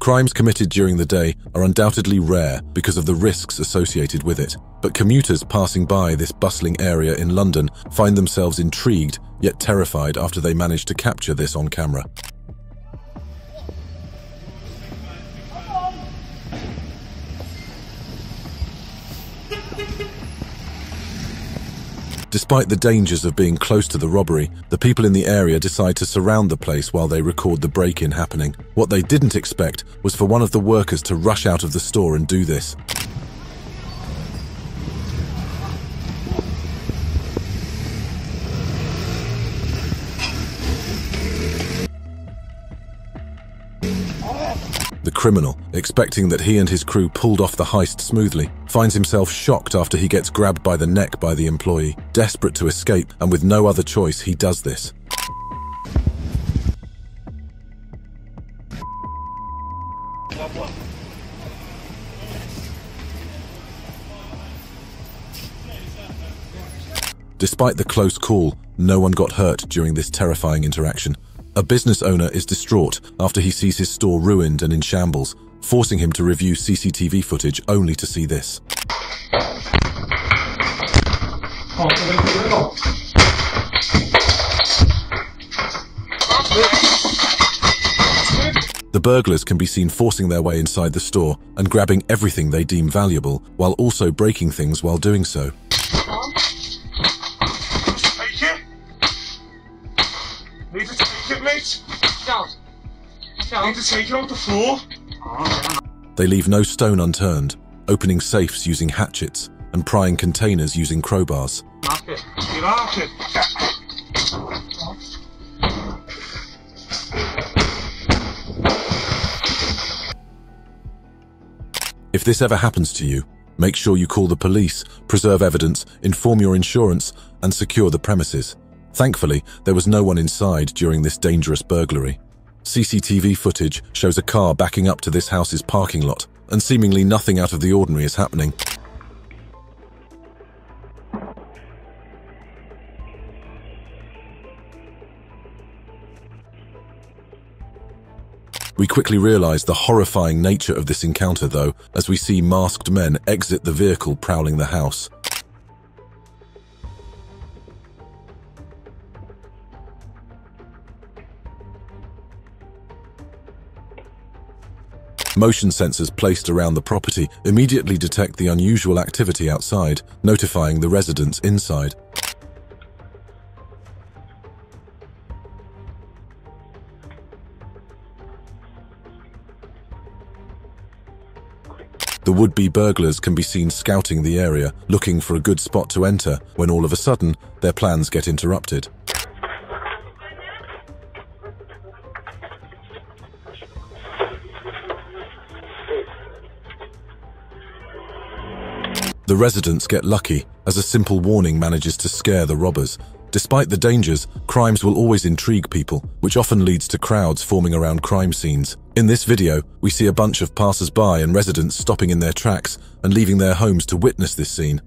Crimes committed during the day are undoubtedly rare because of the risks associated with it, but commuters passing by this bustling area in London find themselves intrigued yet terrified after they manage to capture this on camera. Despite the dangers of being close to the robbery, the people in the area decide to surround the place while they record the break-in happening. What they didn't expect was for one of the workers to rush out of the store and do this. The criminal, expecting that he and his crew pulled off the heist smoothly, finds himself shocked after he gets grabbed by the neck by the employee. Desperate to escape, and with no other choice, he does this. Despite the close call, no one got hurt during this terrifying interaction. A business owner is distraught after he sees his store ruined and in shambles, forcing him to review CCTV footage only to see this. The burglars can be seen forcing their way inside the store and grabbing everything they deem valuable, while also breaking things while doing so. Need to take it, mate. Need to take it off the floor. They leave no stone unturned, opening safes using hatchets and prying containers using crowbars. If this ever happens to you, make sure you call the police, preserve evidence, inform your insurance, and secure the premises. Thankfully, there was no one inside during this dangerous burglary. CCTV footage shows a car backing up to this house's parking lot, and seemingly nothing out of the ordinary is happening. We quickly realize the horrifying nature of this encounter, though, as we see masked men exit the vehicle prowling the house. Motion sensors placed around the property immediately detect the unusual activity outside, notifying the residents inside. The would-be burglars can be seen scouting the area, looking for a good spot to enter, when all of a sudden, their plans get interrupted. The residents get lucky, as a simple warning manages to scare the robbers. Despite the dangers, crimes will always intrigue people, which often leads to crowds forming around crime scenes. In this video, we see a bunch of passers-by and residents stopping in their tracks and leaving their homes to witness this scene.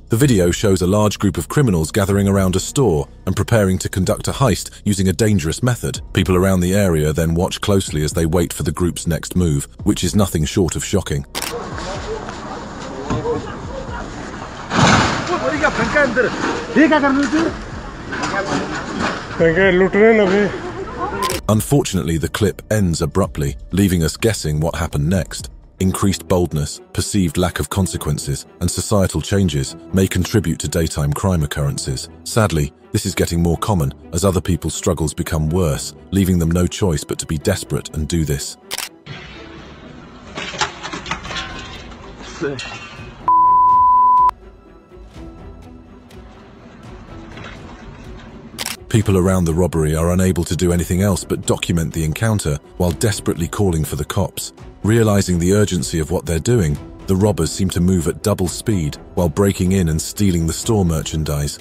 The video shows a large group of criminals gathering around a store and preparing to conduct a heist using a dangerous method. People around the area then watch closely as they wait for the group's next move, which is nothing short of shocking. Unfortunately, the clip ends abruptly, leaving us guessing what happened next. Increased boldness, perceived lack of consequences, and societal changes may contribute to daytime crime occurrences. Sadly, this is getting more common as other people's struggles become worse, leaving them no choice but to be desperate and do this. People around the robbery are unable to do anything else but document the encounter while desperately calling for the cops. Realizing the urgency of what they're doing, the robbers seem to move at double speed while breaking in and stealing the store merchandise.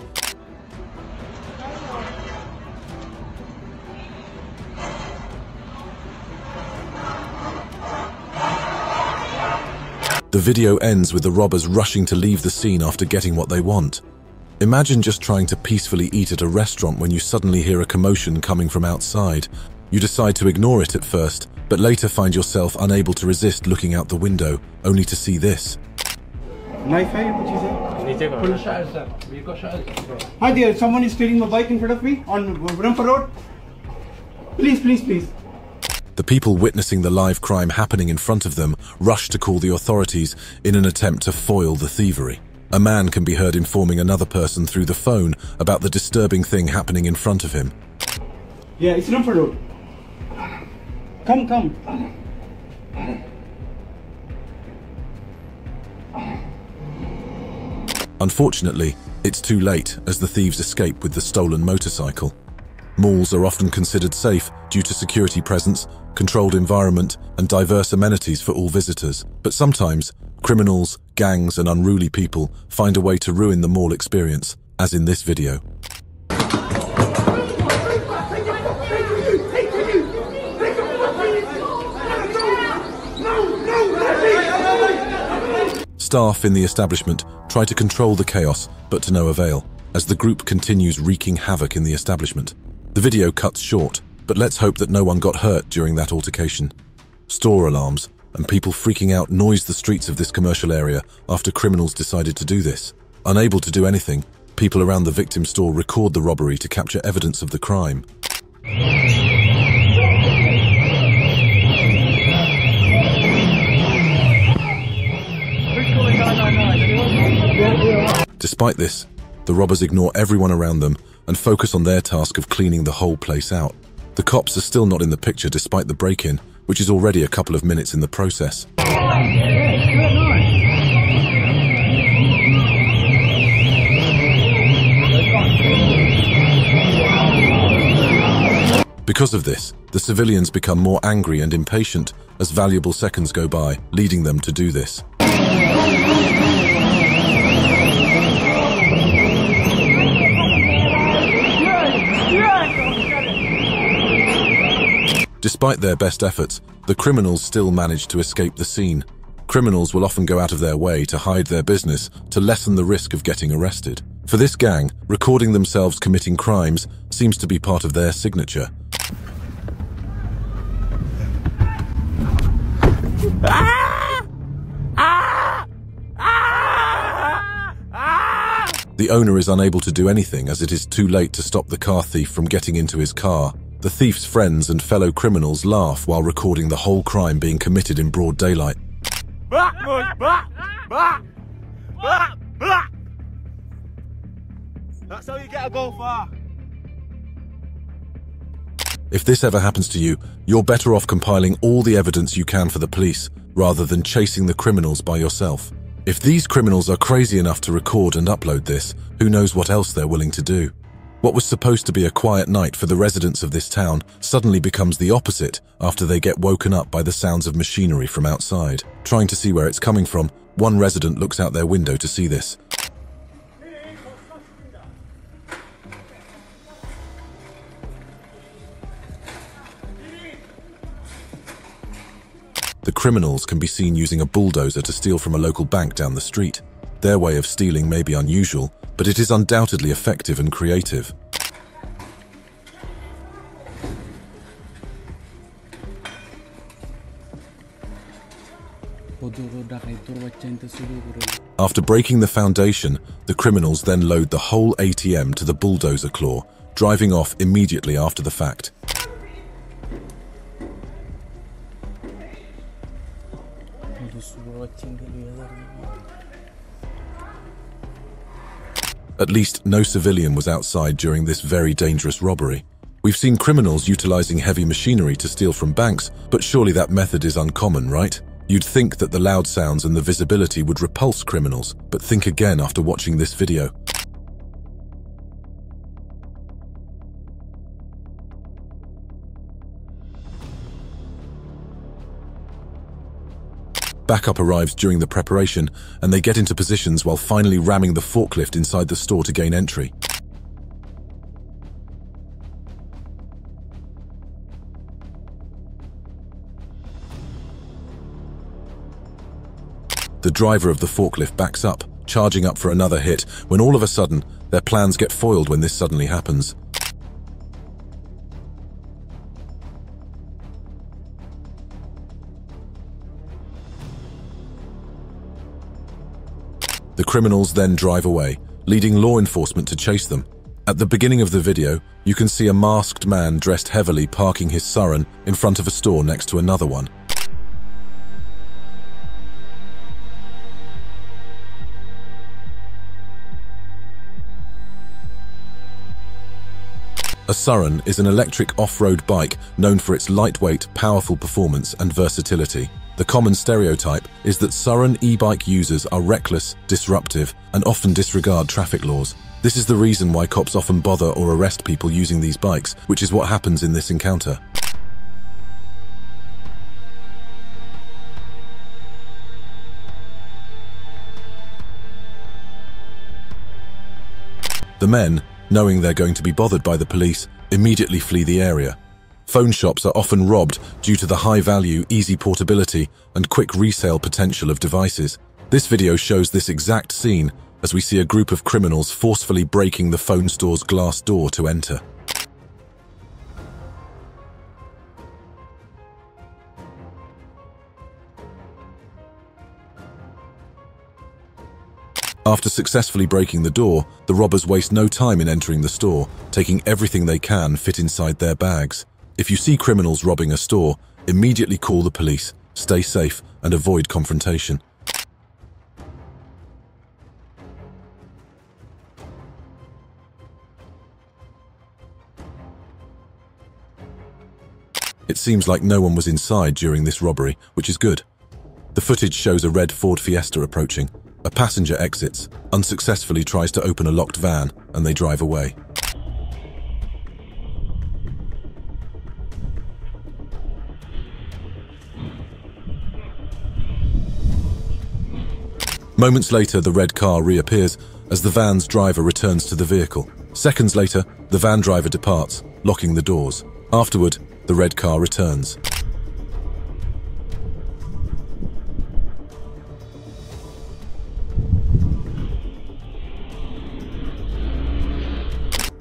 The video ends with the robbers rushing to leave the scene after getting what they want. Imagine just trying to peacefully eat at a restaurant when you suddenly hear a commotion coming from outside. You decide to ignore it at first, but later find yourself unable to resist looking out the window, only to see this. Hi there, someone is stealing my bike in front of me on Rumpa Road. Please. The people witnessing the live crime happening in front of them rush to call the authorities in an attempt to foil the thievery. A man can be heard informing another person through the phone about the disturbing thing happening in front of him. Yeah, it's Rumpa Road. Come. Unfortunately, it's too late as the thieves escape with the stolen motorcycle. Malls are often considered safe due to security presence, controlled environment, and diverse amenities for all visitors. But sometimes, criminals, gangs, and unruly people find a way to ruin the mall experience, as in this video. Staff in the establishment try to control the chaos, but to no avail, as the group continues wreaking havoc in the establishment. The video cuts short, but let's hope that no one got hurt during that altercation. Store alarms and people freaking out noise the streets of this commercial area after criminals decided to do this. Unable to do anything, people around the victim store record the robbery to capture evidence of the crime. Despite this, the robbers ignore everyone around them and focus on their task of cleaning the whole place out. The cops are still not in the picture despite the break-in, which is already a couple of minutes in the process. Because of this, the civilians become more angry and impatient as valuable seconds go by, leading them to do this. Despite their best efforts, the criminals still manage to escape the scene. Criminals will often go out of their way to hide their business to lessen the risk of getting arrested. For this gang, recording themselves committing crimes seems to be part of their signature. The owner is unable to do anything as it is too late to stop the car thief from getting into his car. The thief's friends and fellow criminals laugh while recording the whole crime being committed in broad daylight. That's how you get a go far. If this ever happens to you, you're better off compiling all the evidence you can for the police, rather than chasing the criminals by yourself. If these criminals are crazy enough to record and upload this, who knows what else they're willing to do? What was supposed to be a quiet night for the residents of this town suddenly becomes the opposite after they get woken up by the sounds of machinery from outside. Trying to see where it's coming from, one resident looks out their window to see this. The criminals can be seen using a bulldozer to steal from a local bank down the street. Their way of stealing may be unusual, but it is undoubtedly effective and creative. After breaking the foundation, the criminals then load the whole ATM to the bulldozer claw, driving off immediately after the fact. At least no civilian was outside during this very dangerous robbery. We've seen criminals utilizing heavy machinery to steal from banks, but surely that method is uncommon, right? You'd think that the loud sounds and the visibility would repulse criminals, but think again after watching this video. Backup arrives during the preparation, and they get into positions while finally ramming the forklift inside the store to gain entry. The driver of the forklift backs up, charging up for another hit, when all of a sudden, their plans get foiled when this suddenly happens. The criminals then drive away, leading law enforcement to chase them. At the beginning of the video, you can see a masked man dressed heavily parking his Surron in front of a store next to another one. A Surron is an electric off-road bike known for its lightweight, powerful performance and versatility. The common stereotype is that Surron e-bike users are reckless, disruptive, and often disregard traffic laws. This is the reason why cops often bother or arrest people using these bikes, which is what happens in this encounter. The men, knowing they're going to be bothered by the police, immediately flee the area. Phone shops are often robbed due to the high value, easy portability, and quick resale potential of devices. This video shows this exact scene as we see a group of criminals forcefully breaking the phone store's glass door to enter. After successfully breaking the door, the robbers waste no time in entering the store, taking everything they can fit inside their bags. If you see criminals robbing a store, immediately call the police, stay safe, and avoid confrontation. It seems like no one was inside during this robbery, which is good. The footage shows a red Ford Fiesta approaching. A passenger exits, unsuccessfully tries to open a locked van, and they drive away. Moments later, the red car reappears as the van's driver returns to the vehicle. Seconds later, the van driver departs, locking the doors. Afterward, the red car returns.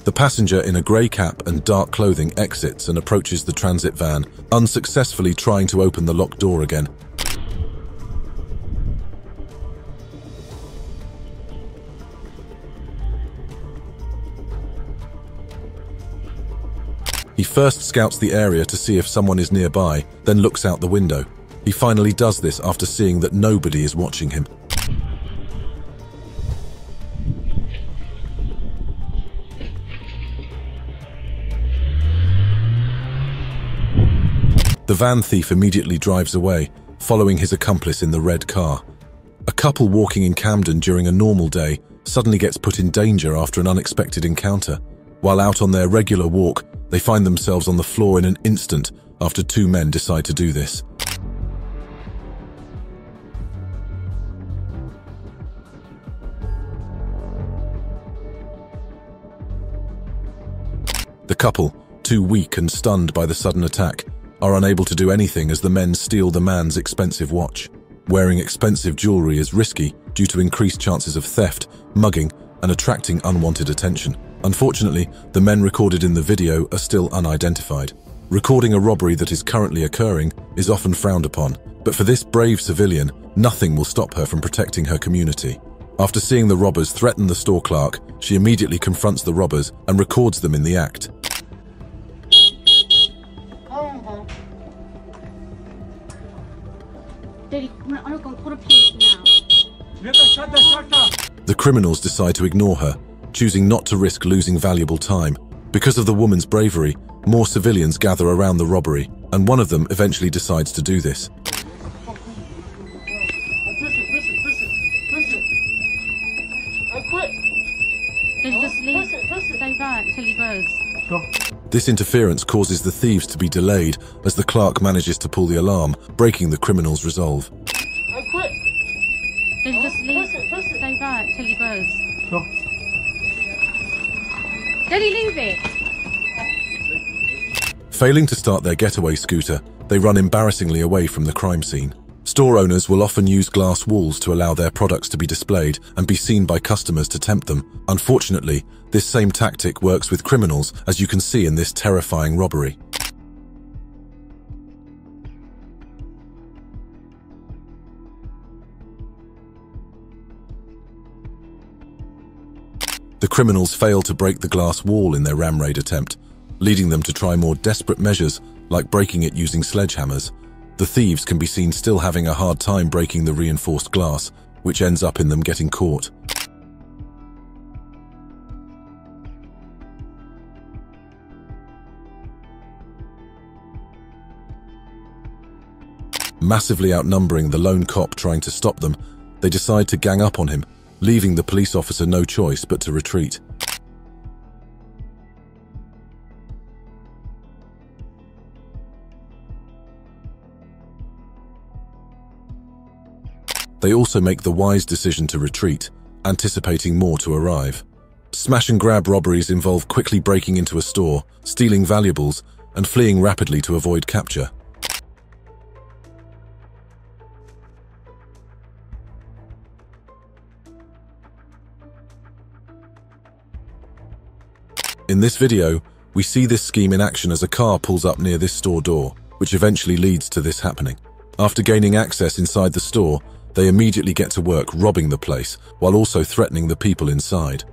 The passenger in a grey cap and dark clothing exits and approaches the transit van, unsuccessfully trying to open the locked door again. He first scouts the area to see if someone is nearby, then looks out the window. He finally does this after seeing that nobody is watching him. The van thief immediately drives away, following his accomplice in the red car. A couple walking in Camden during a normal day suddenly gets put in danger after an unexpected encounter. While out on their regular walk, they find themselves on the floor in an instant after two men decide to do this. The couple, too weak and stunned by the sudden attack, are unable to do anything as the men steal the man's expensive watch. Wearing expensive jewelry is risky due to increased chances of theft, mugging, and attracting unwanted attention. Unfortunately, the men recorded in the video are still unidentified. Recording a robbery that is currently occurring is often frowned upon, but for this brave civilian, nothing will stop her from protecting her community. After seeing the robbers threaten the store clerk, she immediately confronts the robbers and records them in the act. Daddy, I'm not going to call the police now. The criminals decide to ignore her, choosing not to risk losing valuable time. Because of the woman's bravery, more civilians gather around the robbery, and one of them eventually decides to do this. Daddy, just leave. Stay back till he goes. This interference causes the thieves to be delayed as the clerk manages to pull the alarm, breaking the criminals' resolve. Daddy, just leave. Stay back till he goes. Daddy, leave it. Failing to start their getaway scooter, they run embarrassingly away from the crime scene. Store owners will often use glass walls to allow their products to be displayed and be seen by customers to tempt them. Unfortunately, this same tactic works with criminals, as you can see in this terrifying robbery. The criminals fail to break the glass wall in their ram raid attempt, leading them to try more desperate measures like breaking it using sledgehammers. The thieves can be seen still having a hard time breaking the reinforced glass, which ends up in them getting caught. Massively outnumbering the lone cop trying to stop them, they decide to gang up on him, leaving the police officer no choice but to retreat. They also make the wise decision to retreat, anticipating more to arrive. Smash and grab robberies involve quickly breaking into a store, stealing valuables, and fleeing rapidly to avoid capture. In this video, we see this scheme in action as a car pulls up near this store door, which eventually leads to this happening. After gaining access inside the store, they immediately get to work robbing the place, while also threatening the people inside.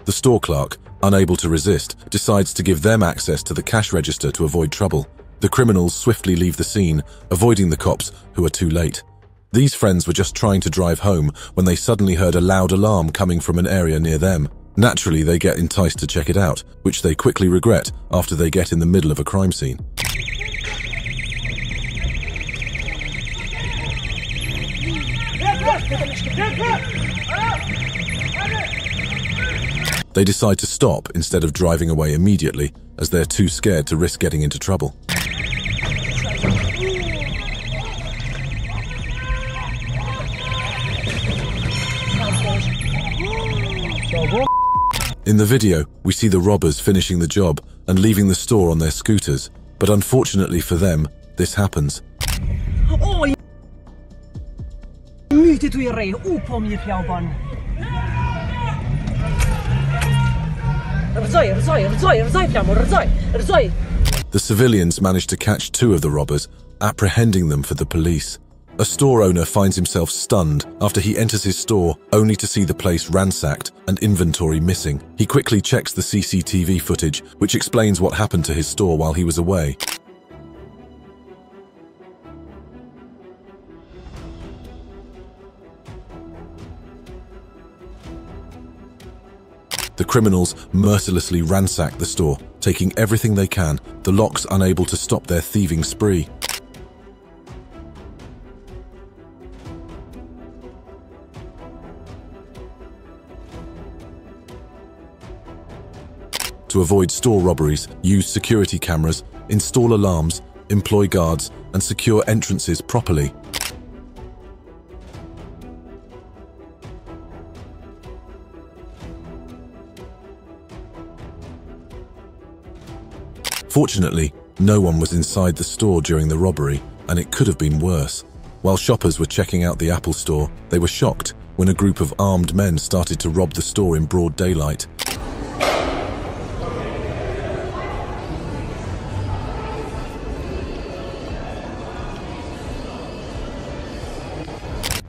The store clerk, unable to resist, decides to give them access to the cash register to avoid trouble. The criminals swiftly leave the scene, avoiding the cops, who are too late. These friends were just trying to drive home when they suddenly heard a loud alarm coming from an area near them. Naturally, they get enticed to check it out, which they quickly regret after they get in the middle of a crime scene. They decide to stop instead of driving away immediately, as they're too scared to risk getting into trouble. In the video, we see the robbers finishing the job and leaving the store on their scooters, but unfortunately for them, this happens. The civilians manage to catch two of the robbers, apprehending them for the police. A store owner finds himself stunned after he enters his store only to see the place ransacked and inventory missing. He quickly checks the CCTV footage, which explains what happened to his store while he was away. The criminals mercilessly ransack the store, taking everything they can, the locks unable to stop their thieving spree. To avoid store robberies, use security cameras, install alarms, employ guards, and secure entrances properly. Fortunately, no one was inside the store during the robbery, and it could have been worse. While shoppers were checking out the Apple store, they were shocked when a group of armed men started to rob the store in broad daylight.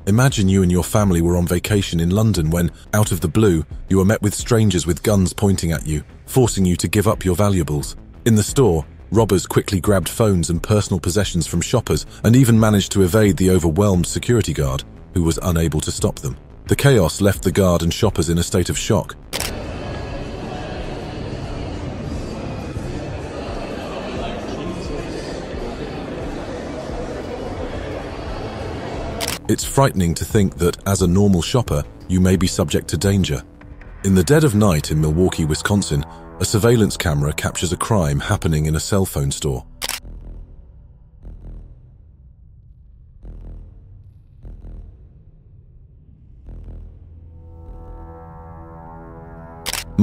Imagine you and your family were on vacation in London when, out of the blue, you were met with strangers with guns pointing at you, forcing you to give up your valuables. In the store, robbers quickly grabbed phones and personal possessions from shoppers and even managed to evade the overwhelmed security guard, who was unable to stop them. The chaos left the guard and shoppers in a state of shock. It's frightening to think that, as a normal shopper, you may be subject to danger. In the dead of night in Milwaukee, Wisconsin, a surveillance camera captures a crime happening in a cell phone store.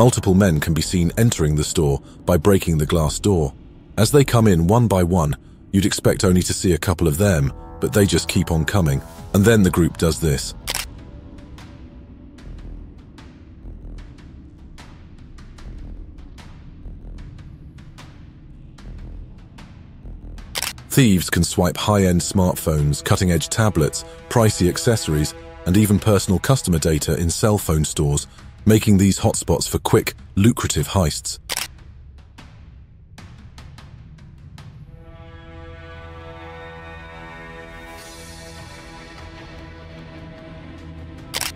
Multiple men can be seen entering the store by breaking the glass door. As they come in one by one, you'd expect only to see a couple of them, but they just keep on coming, and then the group does this. Thieves can swipe high-end smartphones, cutting-edge tablets, pricey accessories, and even personal customer data in cell phone stores, making these hotspots for quick, lucrative heists.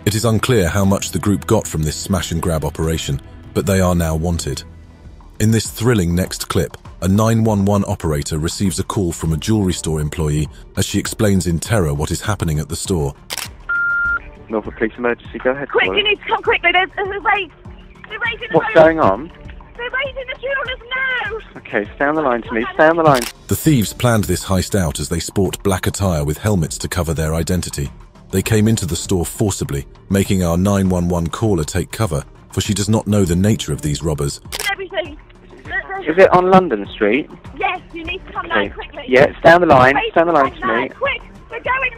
It is unclear how much the group got from this smash-and-grab operation, but they are now wanted. In this thrilling next clip, a 911 operator receives a call from a jewelry store employee as she explains in terror what is happening at the store. Norfolk Police Emergency, go ahead. Quick, you need to come quickly. There's a raid. They're raiding the What's going on? They're raiding the jewellers now. Okay, stay on the line to me. Stay on the line. The thieves planned this heist out as they sport black attire with helmets to cover their identity. They came into the store forcibly, making our 911 caller take cover, for she does not know the nature of these robbers. Everything. Is it on London Street? Yes, you need to come Okay. now quickly. Yeah, stay on the line. Stay on the line Come to now, me. quick. They're going.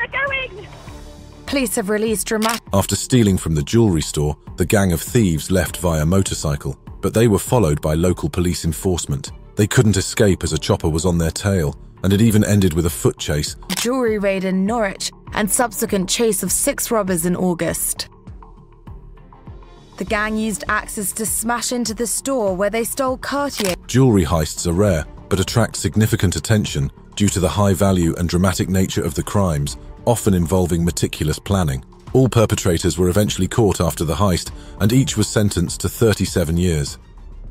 Police have released dramatic. After stealing from the jewelry store, the gang of thieves left via motorcycle, but they were followed by local police enforcement. They couldn't escape as a chopper was on their tail, and it even ended with a foot chase. Jewelry raid in Norwich and subsequent chase of 6 robbers in August. The gang used axes to smash into the store where they stole Cartier. Jewelry heists are rare, but attract significant attention due to the high value and dramatic nature of the crimes, often involving meticulous planning. All perpetrators were eventually caught after the heist, and each was sentenced to 37 years.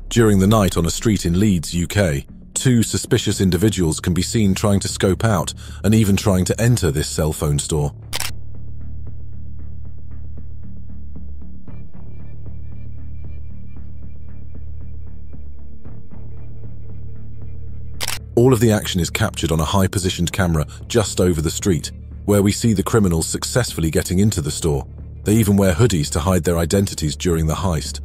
During the night on a street in Leeds, UK, 2 suspicious individuals can be seen trying to scope out and even trying to enter this cell phone store. All of the action is captured on a high-positioned camera just over the street, where we see the criminals successfully getting into the store. They even wear hoodies to hide their identities during the heist.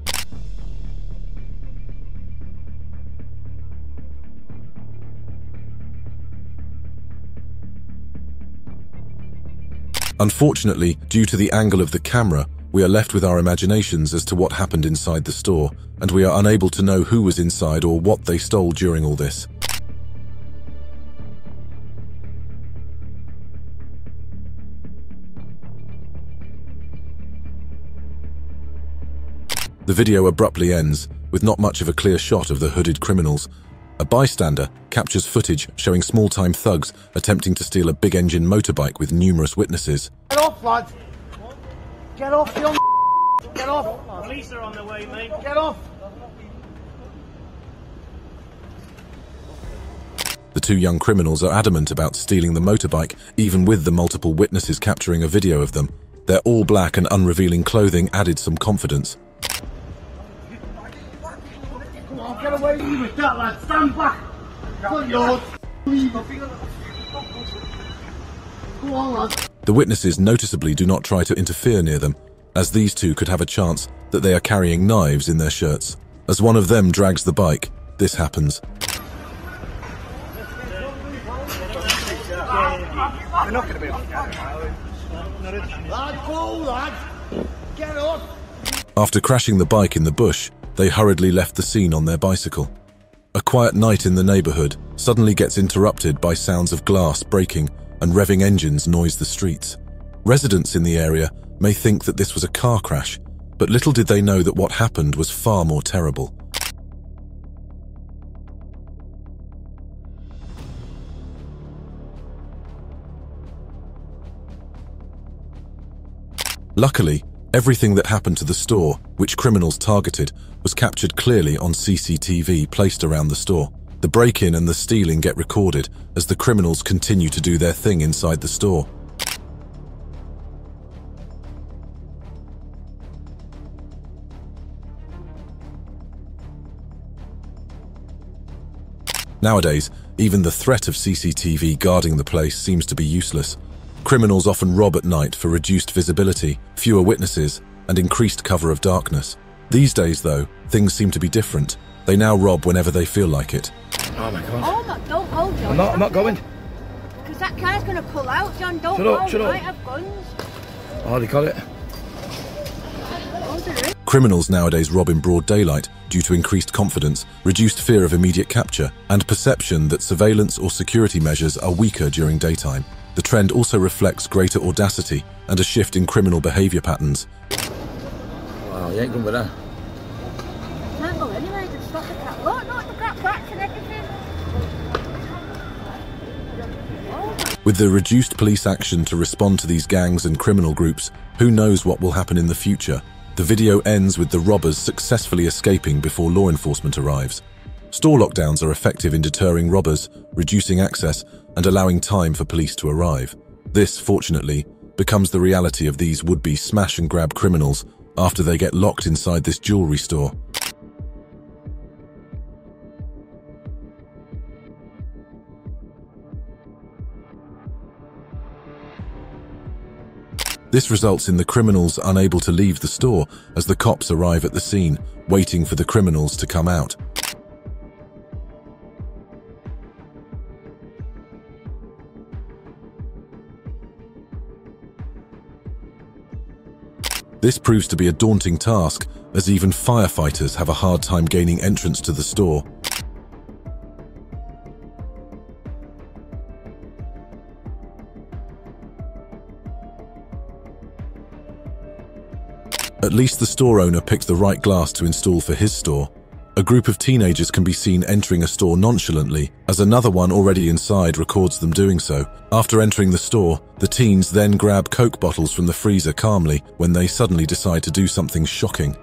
Unfortunately, due to the angle of the camera, we are left with our imaginations as to what happened inside the store, and we are unable to know who was inside or what they stole during all this. The video abruptly ends, with not much of a clear shot of the hooded criminals. A bystander captures footage showing small-time thugs attempting to steal a big-engine motorbike with numerous witnesses. Get off, lad. Get off, young. Get off. Police are on their way, mate. Get off. The 2 young criminals are adamant about stealing the motorbike, even with the multiple witnesses capturing a video of them. Their all-black and unrevealing clothing added some confidence. Come on, get away with that, lad. Stand back. Not yours. Leave. Go on, lad. The witnesses noticeably do not try to interfere near them, as these 2 could have a chance that they are carrying knives in their shirts. As one of them drags the bike, this happens. We're not going to be able to get it. Lad, go, lad. Get up. After crashing the bike in the bush, they hurriedly left the scene on their bicycle. A quiet night in the neighborhood suddenly gets interrupted by sounds of glass breaking and revving engines noise the streets. Residents in the area may think that this was a car crash, but little did they know that what happened was far more terrible. Luckily, everything that happened to the store, which criminals targeted, was captured clearly on CCTV placed around the store. The break-in and the stealing get recorded as the criminals continue to do their thing inside the store. Nowadays, even the threat of CCTV guarding the place seems to be useless. Criminals often rob at night for reduced visibility, fewer witnesses, and increased cover of darkness. These days, though, things seem to be different. They now rob whenever they feel like it. Oh my God. Oh my, don't hold, John. I'm not going. Because that car's going to pull out, John. Don't Shut up, hold, shut up. might have guns. Oh, they got it. Criminals nowadays rob in broad daylight due to increased confidence, reduced fear of immediate capture, and perception that surveillance or security measures are weaker during daytime. The trend also reflects greater audacity and a shift in criminal behavior patterns. Wow, you ain't going with that. Can't go anywhere, just stop the cat. Look, the cat cracks and everything. With the reduced police action to respond to these gangs and criminal groups, who knows what will happen in the future? The video ends with the robbers successfully escaping before law enforcement arrives. Store lockdowns are effective in deterring robbers, reducing access, and allowing time for police to arrive. This, fortunately, becomes the reality of these would-be smash-and-grab criminals after they get locked inside this jewelry store. This results in the criminals unable to leave the store as the cops arrive at the scene, waiting for the criminals to come out. This proves to be a daunting task, as even firefighters have a hard time gaining entrance to the store. At least the store owner picked the right glass to install for his store. A group of teenagers can be seen entering a store nonchalantly, as another one already inside records them doing so. After entering the store, the teens then grab Coke bottles from the freezer calmly when they suddenly decide to do something shocking.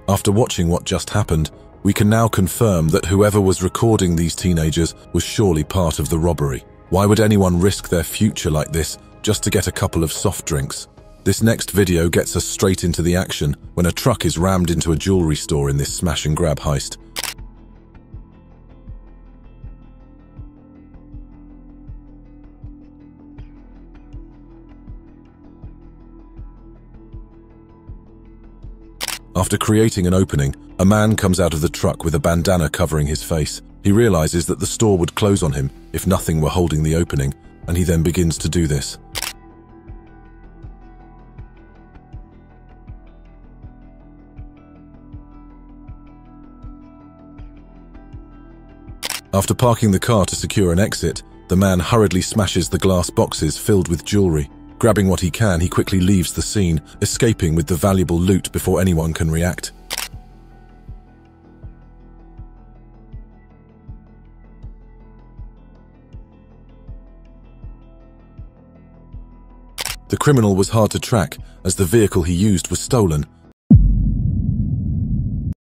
After watching what just happened, we can now confirm that whoever was recording these teenagers was surely part of the robbery. Why would anyone risk their future like this just to get a couple of soft drinks? This next video gets us straight into the action when a truck is rammed into a jewelry store in this smash-and-grab heist. After creating an opening, a man comes out of the truck with a bandana covering his face. He realizes that the store would close on him if nothing were holding the opening, and he then begins to do this. After parking the car to secure an exit, the man hurriedly smashes the glass boxes filled with jewelry. Grabbing what he can, he quickly leaves the scene, escaping with the valuable loot before anyone can react. The criminal was hard to track, as the vehicle he used was stolen,